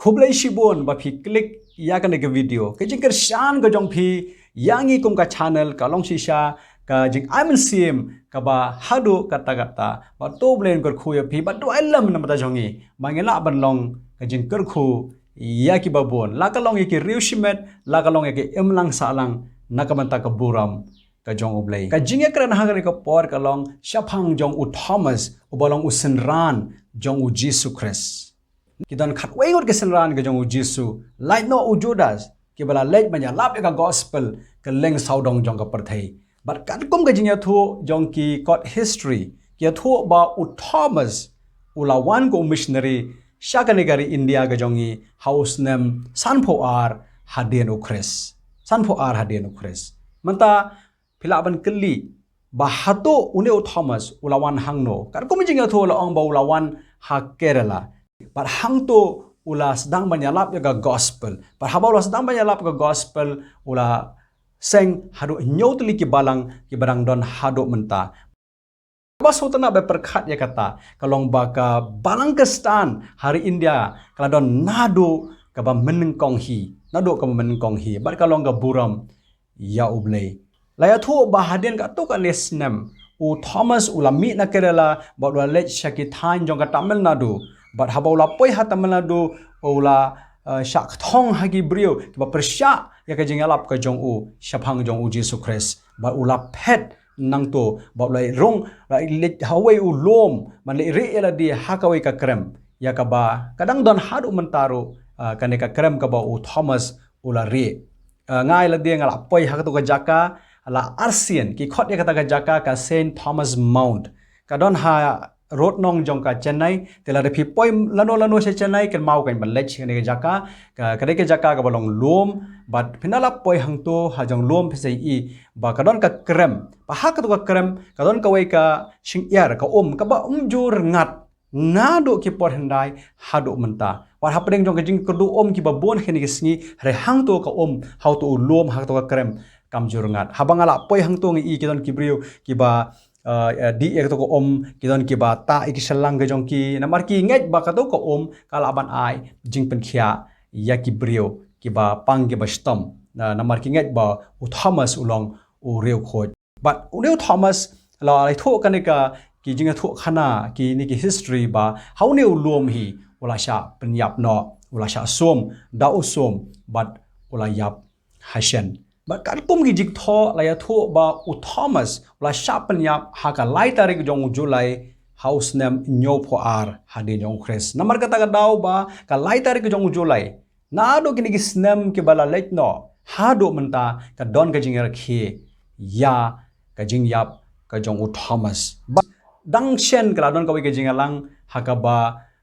Kublai shibon ba phi klik ya kan ke video ke jing kershan ke jong phi yangi kum ka channel ka long shisha ka jing amen sim ka ba hadu kata ba to blen kor khu ya phi ba to elam na mata jongi mangela ban long ka jing kor khu ya ki babon la ka long ki riu shimet la ka long ki emlang salang nakamanta ka buram ka jong oblay ka jing ekran hagari ka por ka long shaphang jong u Thomas ubalong u senran jong u Jesus Christ kita nak khatway ngot kesenran ke jong u Jesus like no u Judas ke bala lek banya lap ka gospel ke leng saudong jong ka perthai but kan kum ka jing ya thu jong ki got history ke thu ba u Thomas ulawan ko missionary shakanegari India ke jongi house name Sanpho ar hadien u Christ Sanpho ar hadien u Christ manta philaban keli bahato une u Thomas ulawan hangno kan kum jing ya thu la ong ba ulawan ha Kerala but hangto ula sedang menyalap ya gospel but haba ula sedang menyalap ke gospel ula seng hadu nyotli ki balang ki barang don hadu menta bas hotana be perkhat ya kata kalong baka balang kestan hari India kala don nado ka ba menengkong hi nado ka menengkong hi but kalong ga buram ya ublay laya thu bahadien ka to ka lesnem u Thomas ulami na Kerala ba ula lech shakithan jong ka Tamil Nadu but habaulah poi hatameladu ola syak thong hagi brio ba persya ya ka jingalap ka jong u shaphang jong u Jesus Christ ba ula phet nang to ba lai rong lai hawai u lom man le re ela di hakawai ka krem ya ka ba kadang don hadu mentaro kane ka krem ka ba u Thomas ula re ngai la dia ngala poi hak to ka jaka ala Arsian ki khot ya kata ka jaka ka Saint Thomas Mount ka don ha road nong jong ka Chennai tela de phi poi lano se Chennai ken mau kan balech ne jaka ka kade ke jaka ka balong lom but phinala poi hang to ha jong lom phi sei I ba ka don ka krem pa ha ka to ka krem ka don ka wei ka sing yar ka ka ba jur ngat na do ki por hendai ha do menta war ha pedeng jong ka jing kurdu ki ba bon khini ki sngi re hang to ka how to lom ha to ka krem kam jur ngat ha bangala poi hang to ngi ki don ki brio ki ba di ek to ko kidon ki ba ta ik shalang ge jong ki namar ki nget ba ka to ko kala ban ai jing pen khia ya ki brio ki ba pang ge ba stom namar ki nget ba u Thomas ulong u reu khoj but u reu Thomas la lai tho kan ka ki jing tho khana ki ni ki history ba how ne u lom hi ula sha pen yap no ula sha som da u som but ula yap hashen but kan kum gi jik tho la ya tho ba u Thomas la shapen yap ha ka lai tarik jong Julai house name nyo pho ar ha de jong Christ namar kata ka daw ba ka lai tarik jong Julai na do kini gi snem ke bala lek no ha do menta ka don ka jing rakhi ya ka jing yap ka jong u Thomas dang chen ka don ka wi ka jing alang ha ka ba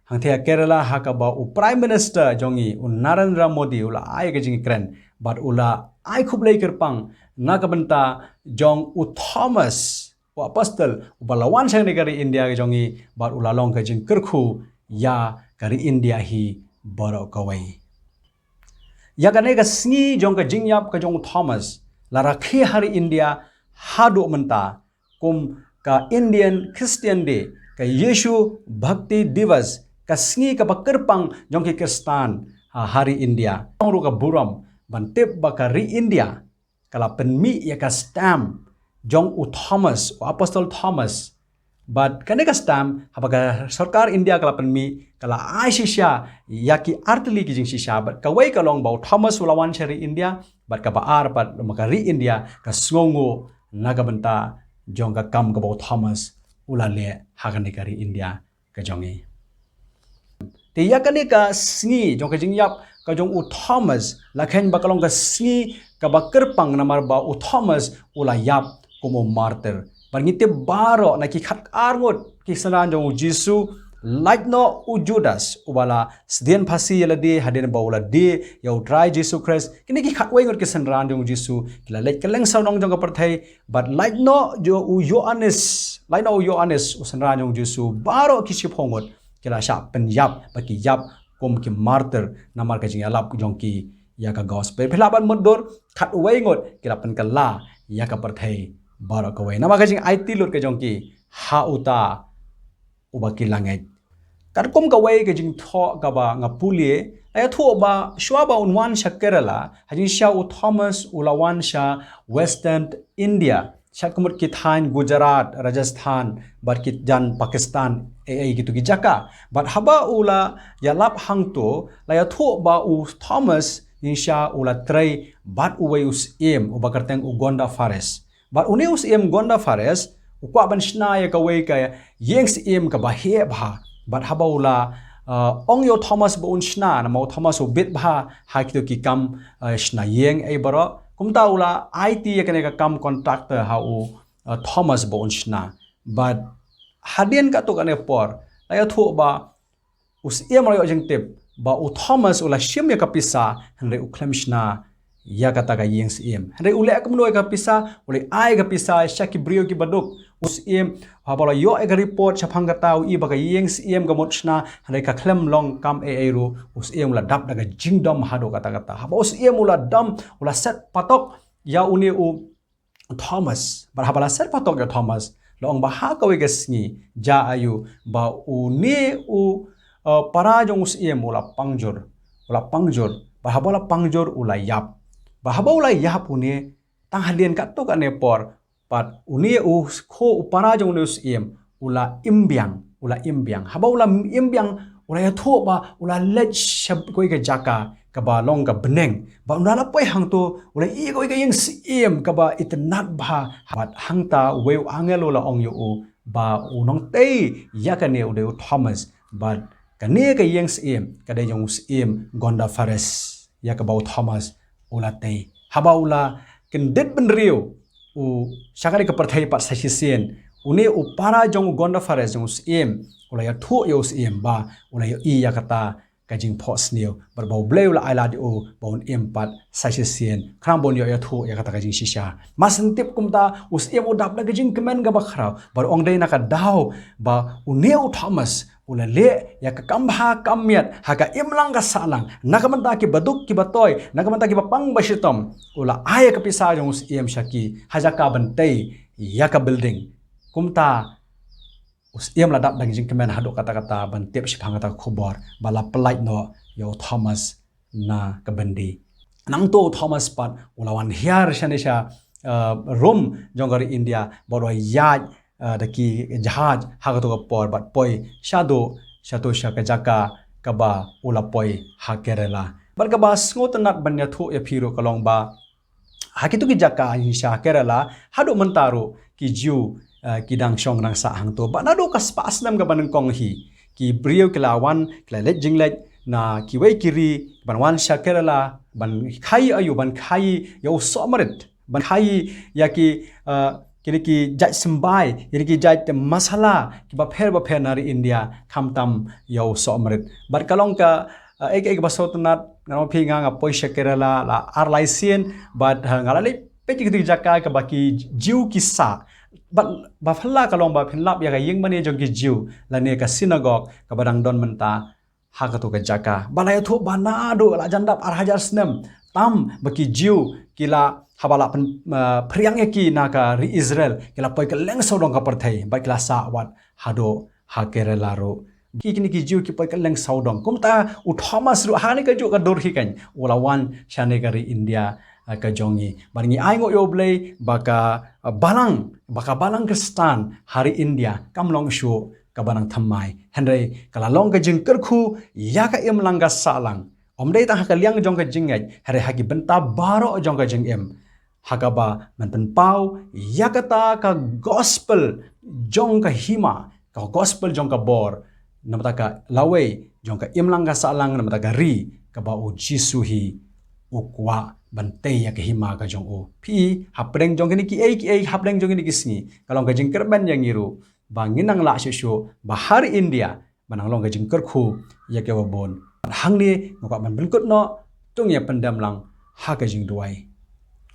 hang thea Kerala ha ka ba u prime minister jongi u Narendra Modi ula ai ka jing kren but ula ai khublai kerpang nakabenta jong u Thomas u apostle u balawan sang negari India ke jongi bar ulalong ka jing kerkhu ya kari India hi baro kawai ya kane ka sngi jong ka jingyap ka jong Thomas la rakhi hari India hadu menta kum ka Indian Christian Day ka Yeshu Bhakti Divas ka sngi ka bakerpang jong ki Kristan hari India ru ka buram bantip bakari India kala penmi ya ka stamp jong u Thomas u Apostle Thomas but kane ka stamp habaga sarkar India kala penmi kala ai shisha yaki artli ki jing shisha but ka wei ka long ba Thomas ulawan shari India but ka ba ar pat makari India ka sngongo naga benta jong ka kam ka ba Thomas ulale hagane kari India ka jongi te yakane ka sngi jong ka jing yap ka jong u Thomas la khen ba kalong ka sngi ka ba kerpang namar ba u Thomas ula yap kumo martyr bar ngite baro na ki khat arngot ki sanan jong u Jesus like no u Judas ubala sdien phasi yala de haden ba ula de ya u try Jesus Christ kini ki khat wei ngot ki sanran jong Jesus kila lek keleng sawnong jong ka perthai but like no jo u Yohanes like no u Yohanes u sanran jong Jesus baro ki siphongot kila sha pen yap ba ki yap kum ki martyr namar ka jing alap jong ki ya ka gospel philaban modor khat wei ngot kila pen kala ya ka perthai baro ka wei namar ka jing IT lot ka jong ki ha uta uba ki langai kar kum ka wei ka jing tho ka ba ngapulie laya thu ba shwa ba unwan sha Kerala hajin sha u Thomas ulawan sha Western India Shakumut Kithan, Gujarat, Rajasthan, Barkit Jan, Pakistan, gitu Jaka. But haba ula yalap hangto, laya thu ba u Thomas, insya ula tray, bat uwe us im, ubakarteng Ugonda Fares. But une us im Gonda Fares, ukwa ban shnaya kawe kaya, yengs im ka bahie bha. But haba ula, ong yo Thomas ba un shna, na mau Thomas u bit bha, hakitu ki kam shna yeng baro. Kumta ula IT ya kene kam contractor hau Thomas ba unshna but hadien ka to kane por laya thu ba us em rayo jeng tip ba u Thomas ula shim ya kapisa henre u klemshna ya kata ka yengs em henre ule akamno ka pisa ule ai ka pisa shaki brio ki baduk us em habala yo ega report chapang ka tau I ba ka yengs em ka motshna henre ka klem long kam ru us em ula dap daga jingdom hado kata kata haba us em ula dam ula set patok ya uni u Thomas bar habala set patok ya Thomas long ba ha ka weges ni ja ayu ba uni u para jong us em ula pangjur ba habala pangjur ula yap ba haba ula yap uni tang halien ka to ka ne por pat uni u kho para jong us em ula imbyang haba ula imbyang ula ya tho ba ula let shab koi ka jaka ka ba long ka beneng ba undala poi hang to ula I koi ka yang sim ka ba itnat ba bat hang ta we angelo la ong yo ba unong te ya ka ne u de Thomas but ka ne ka yang sim ka de jong sim Gonda Fares ya ka ba Thomas ula te haba ula ken det ben rio u sakali ka perthai pat sa sien uni u para jong Gonda Fares jong sim ula ya thu yo sim ba ula yo I ya kata kajing pos niu berbau bleu la aila di o baun empat sasien krambon yo thu ya kata kajing shisha masentip kumta us em udap na kajing kemen ga bakhra bar ong dei naka daw ba uneu Thomas ula le ya ka kambha kamyat ha ka imlang ka salang nakamanta ki baduk ki batoy nakamanta ki bapang basitom ula aya ka pisa jong us em shaki hajaka bantei ya ka building kumta us em ladap dang jing kemen hado kata-kata bantip si phangata khobor bala pelait no yo Thomas na kabandi nang to Thomas pat ulawan hiar shanisha rum jongari India bodo yaj daki jahaj hagato ka por bat poi shado sha ka jaka kaba ula poi ha Kerala barka bas ngotanat banya thu e phiro kalong ba hakitu ki jaka hisha Kerala hado mentaro ki jiu kidang shong nang sa hang to ba na do ka spas nam ga banang kong hi ki brio kilawan klelet jinglet na ki wei kiri banwan sha Kerala ban khai ayu ban khai yo somarit ban khai ya ki kini ki jaj sembai kini ki jaj masala ki ba pher nari India khamtam yo somarit bar kalong ka ek basotnat ngam phi nga poi sha Kerala la arlaisien but ngalale pe ki jaka ka baki jiu ki sa ba phalla kalong ba phinlap ya ga yeng mane jong ki jiu la ne ka synagogue ka badang don menta ha ka to ka jaka balaya tho banado la jandap ar hajar snem tam baki jiu kila habala phriang ki na ka ri Israel kila poi ka leng sodong ka parthai ba kila sa wat hado ha Kerala ro kini ki jiu ki poi ka leng sodong kumta u Thomas ru ha ne ka ju ka dor hi kan wala wan shane ka ri India ka jongi baringi aingo yo blei baka balang ke stan hari India kamlong shu ka banang thamai henry kala long ka jing kerkhu ya ka em langga salang omdei ta ka liang jong ka jingai hare hagi benta baro jong ka jing em hakaba manpen pau ya kata ka gospel jong ka hima ka gospel jong ka bor namata ka lawe jong ka em langga salang namata ka ri ka ba u jisuhi ukwa bantay ya kahima ka jong o pi hapreng jong ni ki ai hapreng jong ni kisni kalong ka jing kerban yang iru bangin ang la shu bahari India banang long ka jing kerkhu ya ke wabon hang ni ngok man belkut no tung ya pendam lang ha ka jing duai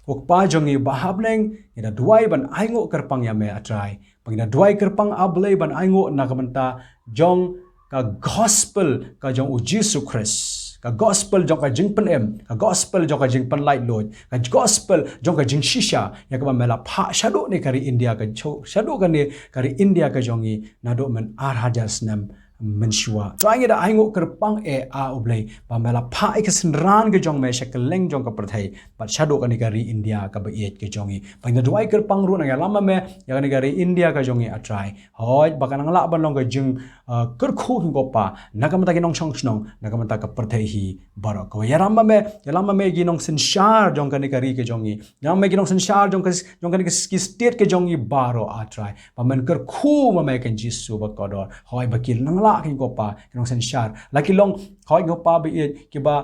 ukpa jong ni bahableng ida duai ban aingo kerpang ya me atrai pangina duai kerpang ablei ban aingo na kamanta jong ka gospel ka jong u Jesus Christ ka gospel jong ka jing pen em ka gospel jong ka jing pen light load ka gospel jong ka jing shisha ya ka mela pha shadow ni kari India ka shadow ka ni kari India ka jongi nado men ar hajas nam menshua trying it aingo kerpang a oblei ba mela pha ikasin ran ke jong me shakeleng jong ka prathai but shadow ka nigari India ka ba et ke jongi ba na duai kerpang ru na ya lama me ya ka nigari India ka jongi a try hoi ba kanang la ban long ka jing kerkhu hin ko pa nakamata ki nong chong chnong nakamata ka prathai hi baro ko ya lama me gi nong sin shar jong ka nigari ke jongi ya me gi nong sin shar jong ka ki state ke jongi baro a try ba men kerkhu ma me kan jisu ba kodor hoi ba kil nang la kin ko pa nong sin shar laki long hoi ko pa bi ki ba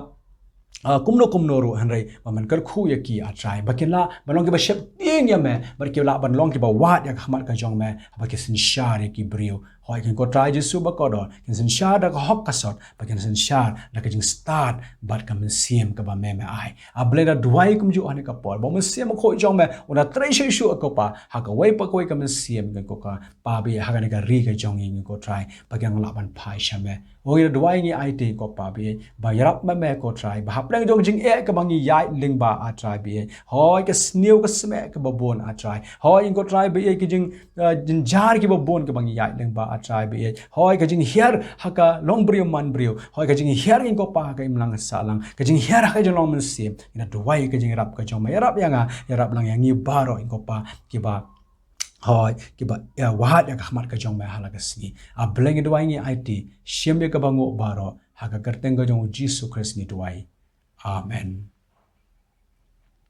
kumno ru hanrei man kar khu ya ki a try bakila balong ki ba shep ting ya me bar ki la ban long ki ba wat ya khamat ka jong me ba ki sin shar ya ki brio hoi kin ko try jisu ba ko do kin sin shar da ka hok ka sot ba kin sin shar da ka jing start bat ka men sim ka ba me ai a ble da duai kum ju ane ka por ba men sim ko jong me una tre she shu ko pa ha ka wei pa ko ka men sim kan ko ka pa bi ha ka ne ka ri ka jong yin ko try ba kin la ban phai sha me oi duai ni ai te ko pa bi ba yarap me ko try ba hap lang jong jing e ka bang yai ling ba a try bi hoi ka snew ka sme ka ba bon a try hoi ko try bi ki jing jin jar ki ba bon ka bang yai ling ba a try bi hoi ka jing here ha ka long brio man brio hoi ka jing here kin ko pa ka imlang sa lang ka jing here ka jong long men sim ina duai ka jing rap ka jong ma yarap yarap lang yang ni baro in ko pa ki ba hoi ki ba ya wahat ya khmat ka jong ma hala ka sni a bleng duai ni it shim ya ka bango baro ha ka kerteng ka jong Jesus Christ ni duai amen.